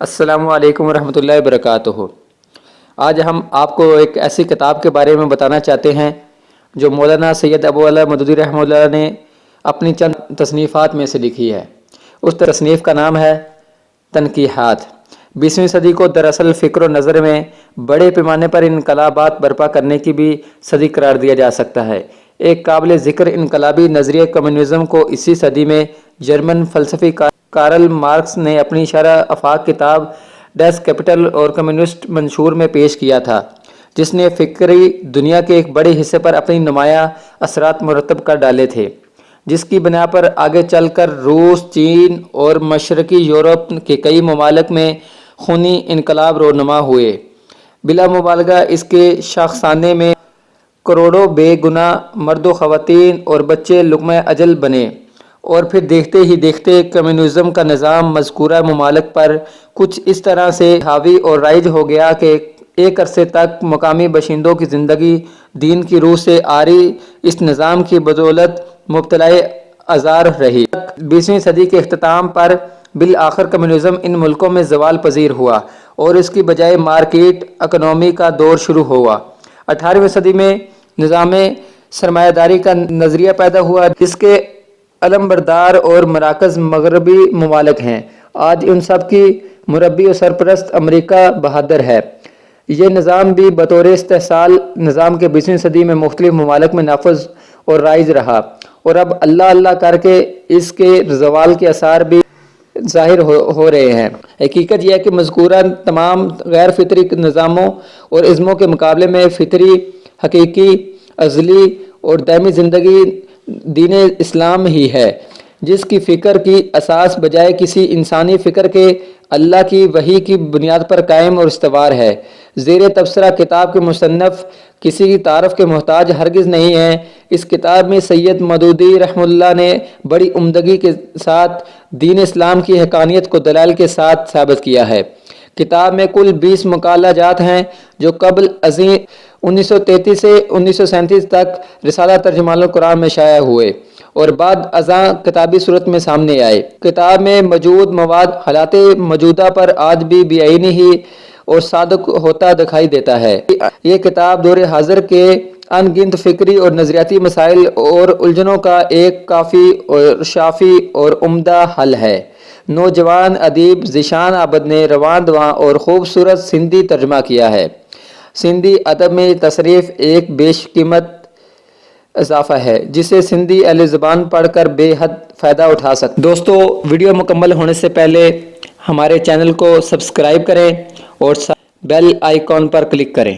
السلام علیکم ورحمۃ اللہ وبرکاتہ۔ آج ہم آپ کو ایک ایسی کتاب کے بارے میں بتانا چاہتے ہیں جو مولانا سید ابو مودودی رحمہ اللہ نے اپنی چند تصنیفات میں سے لکھی ہے۔ اس تصنیف کا نام ہے تنقیحات۔ 20ویں صدی کو دراصل فکر و نظر میں بڑے پیمانے پر انقلابات برپا کرنے کی بھی صدی قرار دیا جا سکتا ہے۔ ایک قابل ذکر انقلابی نظریہ کمیونزم کو اسی صدی میں جرمن فلسفی کارل مارکس نے اپنی شرح آفاق کتاب ڈیس کیپٹل اور کمیونسٹ منشور میں پیش کیا تھا، جس نے فکری دنیا کے ایک بڑے حصے پر اپنی نمایاں اثرات مرتب کر ڈالے تھے، جس کی بنا پر آگے چل کر روس، چین اور مشرقی یورپ کے کئی ممالک میں خونی انقلاب رونما ہوئے۔ بلا مبالغہ اس کے شاخسانے میں کروڑوں بے گناہ مرد و خواتین اور بچے لقمہ اجل بنے، اور پھر دیکھتے ہی دیکھتے کمیونزم کا نظام مذکورہ ممالک پر کچھ اس طرح سے حاوی اور رائج ہو گیا کہ ایک عرصے تک مقامی باشندوں کی زندگی دین کی روح سے عاری اس نظام کی بدولت مبتلا آزار رہی۔ 20ویں صدی کے اختتام پر بالآخر کمیونزم ان ملکوں میں زوال پذیر ہوا اور اس کی بجائے مارکیٹ اکنومی کا دور شروع ہوا۔ 18ویں صدی میں نظام سرمایہ داری کا نظریہ پیدا ہوا، جس کے علمبردار اور مراکز مغربی ممالک ہیں۔ آج ان سب کی مربی و سرپرست امریکہ بہادر ہے۔ یہ نظام بھی بطور استحصال نظام کے 20ویں صدی میں مختلف ممالک میں نافذ اور رائج رہا، اور اب اللہ اللہ کر کے اس کے زوال کے آثار بھی ظاہر ہو رہے ہیں۔ حقیقت یہ ہے کہ مذکورہ تمام غیر فطری نظاموں اور ازموں کے مقابلے میں فطری، حقیقی، ازلی اور دائمی زندگی دین اسلام ہی ہے، جس کی فکر کی اساس بجائے کسی انسانی فکر کے اللہ کی وحی کی بنیاد پر قائم اور استوار ہے۔ زیر تبصرہ کتاب کے مصنف کسی کی تعارف کے محتاج ہرگز نہیں ہیں۔ اس کتاب میں سید مودودی رحمہ اللہ نے بڑی عمدگی کے ساتھ دین اسلام کی حقانیت کو دلائل کے ساتھ ثابت کیا ہے۔ کتاب میں کل 20 مقالہ جات ہیں جو قبل ازیں 1933 سے 1937 تک رسالہ ترجمان القرآن میں شائع ہوئے اور بعد ازاں کتابی صورت میں سامنے آئے۔ کتاب میں موجود مواد حالات موجودہ پر آج بھی بے آئینی ہی اور صادق ہوتا دکھائی دیتا ہے۔ یہ کتاب دور حاضر کے ان گنت فکری اور نظریاتی مسائل اور الجھنوں کا ایک کافی اور شافی اور عمدہ حل ہے۔ نوجوان ادیب ذیشان عابد نے رواں دواں اور خوبصورت سندھی ترجمہ کیا ہے۔ سندھی ادب میں تصریف ایک بیش قیمت اضافہ ہے جسے سندھی اہل زبان پڑھ کر بے حد فائدہ اٹھا سکتے۔ دوستو، ویڈیو مکمل ہونے سے پہلے ہمارے چینل کو سبسکرائب کریں اور بیل آئیکن پر کلک کریں۔